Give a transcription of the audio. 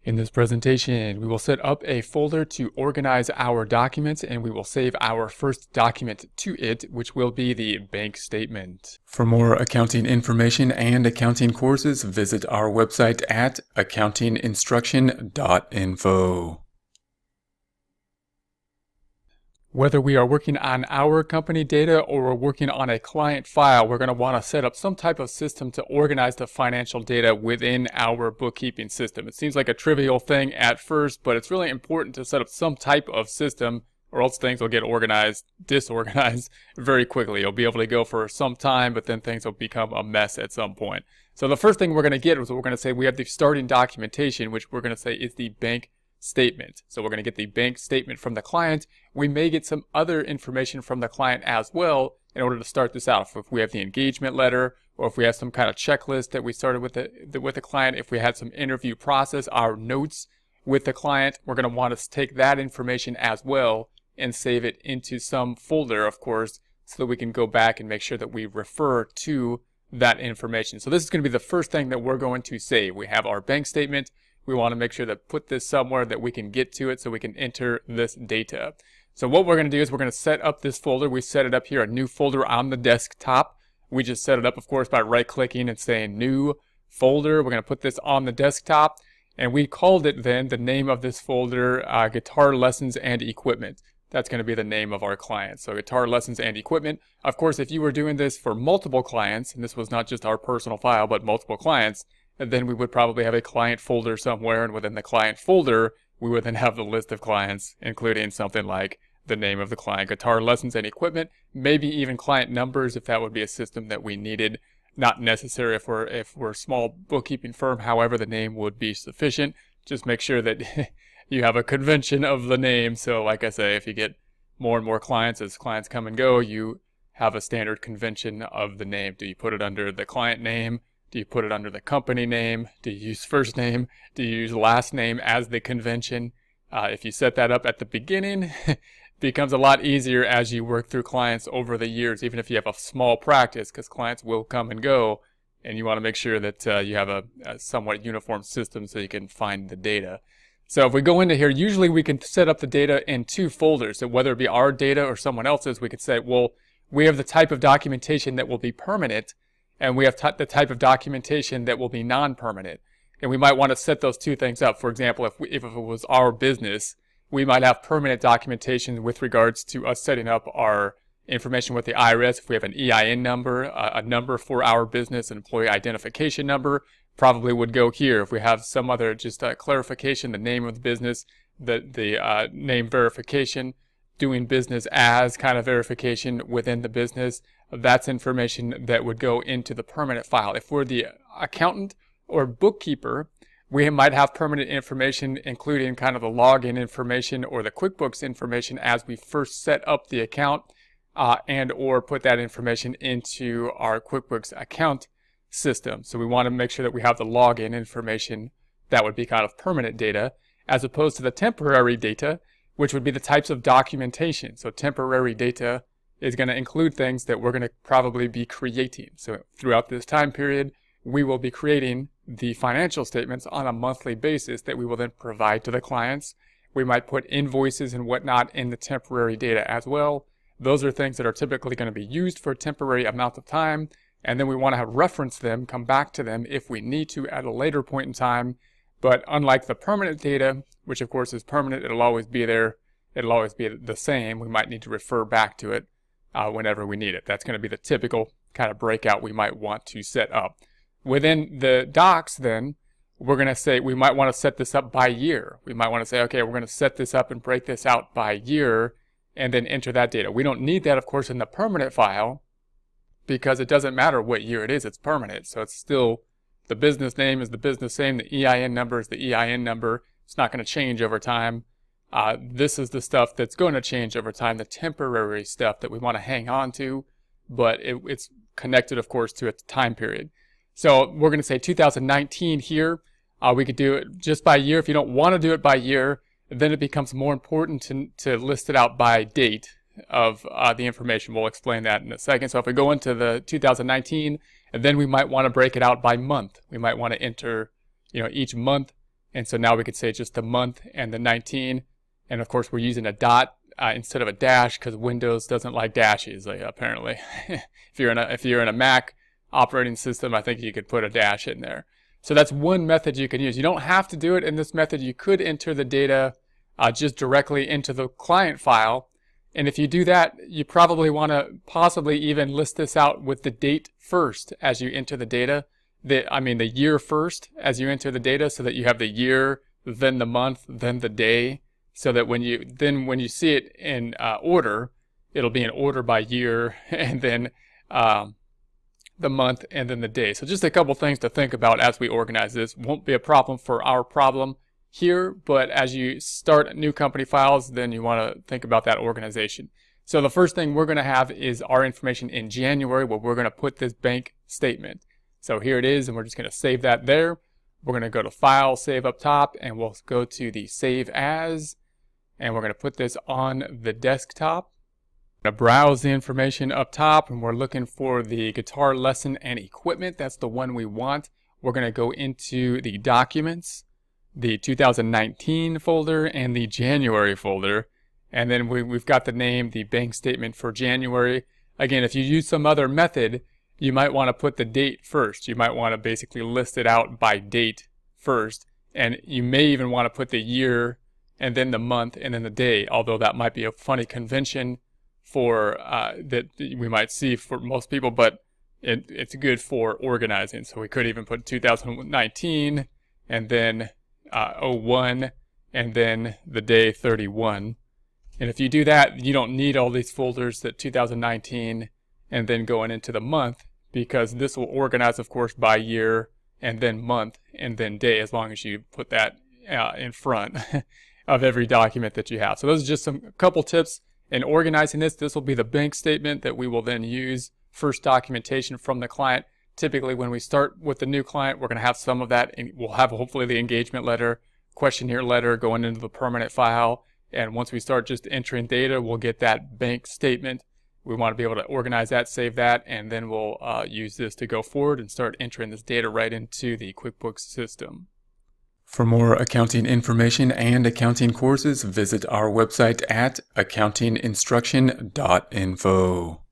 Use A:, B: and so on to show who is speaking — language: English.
A: In this presentation, we will set up a folder to organize our documents, and we will save our first document to it, which will be the bank statement. For more accounting information and accounting courses, visit our website at accountinginstruction.info. Whether we are working on our company data or we're working on a client file, we're going to want to set up some type of system to organize the financial data within our bookkeeping system. It seems like a trivial thing at first, but it's really important to set up some type of system, or else things will get disorganized very quickly. You'll be able to go for some time, but then things will become a mess at some point. So the first thing we're going to get is we're going to say we have the starting documentation, which we're going to say is the bank statement. So we're going to get the bank statement from the client. We may get some other information from the client as well in order to start this out. If we have the engagement letter, or if we have some kind of checklist that we started with the client, if we had some interview process, our notes with the client, we're going to want to take that information as well and save it into some folder, of course, so that we can go back and make sure that we refer to that information. So this is going to be the first thing that we're going to save. We have our bank statement. We want to make sure to put this somewhere that we can get to it so we can enter this data. So what we're going to do is we're going to set up this folder. We set it up here, a new folder on the desktop. We just set it up, of course, by right-clicking and saying new folder. We're going to put this on the desktop, and we called it then, the name of this folder, Guitar Lessons and Equipment. That's going to be the name of our client. So Guitar Lessons and Equipment. Of course, if you were doing this for multiple clients, and this was not just our personal file, but multiple clients, and then we would probably have a client folder somewhere, and within the client folder, we would then have the list of clients, including something like the name of the client, Guitar Lessons and Equipment, maybe even client numbers if that would be a system that we needed. Not necessary if we're a small bookkeeping firm, however, the name would be sufficient. Just make sure that you have a convention of the name. So like I say, if you get more and more clients, as clients come and go, you have a standard convention of the name. Do you put it under the client name? Do you put it under the company name? Do you use first name? Do you use last name as the convention? If you set that up at the beginning, it becomes a lot easier as you work through clients over the years, even if you have a small practice, because clients will come and go, and you want to make sure that you have a somewhat uniform system so you can find the data. So if we go into here, usually we can set up the data in two folders. So whether it be our data or someone else's, we could say, well, we have the type of documentation that will be permanent, and we have the type of documentation that will be non-permanent. And we might want to set those two things up. For example, if it was our business, we might have permanent documentation with regards to us setting up our information with the IRS. If we have an EIN number, a number for our business, an employee identification number, probably would go here. If we have some other just clarification, the name of the business, the name verification, doing business as kind of verification within the business, that's information that would go into the permanent file. If we're the accountant or bookkeeper, we might have permanent information, including kind of the login information or the QuickBooks information as we first set up the account, and or put that information into our QuickBooks account system. So we want to make sure that we have the login information. That would be kind of permanent data, as opposed to the temporary data, which would be the types of documentation. So temporary data is going to include things that we're going to probably be creating. So throughout this time period, we will be creating the financial statements on a monthly basis that we will then provide to the clients. We might put invoices and whatnot in the temporary data as well. Those are things that are typically going to be used for a temporary amount of time, and then we want to reference them, come back to them if we need to at a later point in time. But unlike the permanent data, which of course is permanent, it'll always be there, it'll always be the same, we might need to refer back to it whenever we need it. That's going to be the typical kind of breakout we might want to set up. Within the docs then, we're going to say we might want to set this up by year. We might want to say, okay, we're going to set this up and break this out by year and then enter that data. We don't need that, of course, in the permanent file because it doesn't matter what year it is, it's permanent. So it's still, the business name is the business name, the EIN number is the EIN number. It's not going to change over time. This is the stuff that's going to change over time, the temporary stuff that we want to hang on to, but it's connected, of course, to a time period. So we're going to say 2019 here. We could do it just by year. If you don't want to do it by year, then it becomes more important to list it out by date of the information. We'll explain that in a second. So if we go into the 2019, and then we might want to break it out by month. We might want to enter, each month And so now we could say just the month and the 19. And of course, we're using a dot instead of a dash because Windows doesn't like dashes, apparently. If you're in a Mac operating system, I think you could put a dash in there. So that's one method you can use. You don't have to do it in this method. You could enter the data just directly into the client file. And if you do that, you probably want to possibly even list this out with the date first as you enter the data. The year first as you enter the data, so that you have the year, then the month, then the day, so that when you see it in order, it'll be in order by year, and then the month, and then the day. So just a couple things to think about as we organize this. Won't be a problem for our problem here, but as you start new company files, then you want to think about that organization. So the first thing we're going to have is our information in January, where we're going to put this bank statement. So here it is, and we're just going to save that there. We're going to go to File, Save up top, and we'll go to the Save As, and we're going to put this on the desktop. We're going to browse the information up top, and we're looking for the guitar lesson and equipment. That's the one we want. We're going to go into the Documents, the 2019 folder, and the January folder. And then we've got the name, the bank statement for January. Again, if you use some other method, you might want to put the date first. You might want to basically list it out by date first. And you may even want to put the year, and then the month, and then the day, although that might be a funny convention for that we might see for most people, but it's good for organizing. So we could even put 2019, and then 01, and then the day 31. And if you do that, you don't need all these folders, that 2019, and then going into the month, because this will organize, of course, by year, and then month, and then day, as long as you put that in front of every document that you have. So those are just a couple tips in organizing this. This will be the bank statement that we will then use, first documentation from the client. Typically, when we start with the new client, we're going to have some of that, and we'll have hopefully the engagement letter, questionnaire letter going into the permanent file. And once we start just entering data, we'll get that bank statement. We want to be able to organize that, save that, and then we'll use this to go forward and start entering this data right into the QuickBooks system. For more accounting information and accounting courses, visit our website at accountinginstruction.info.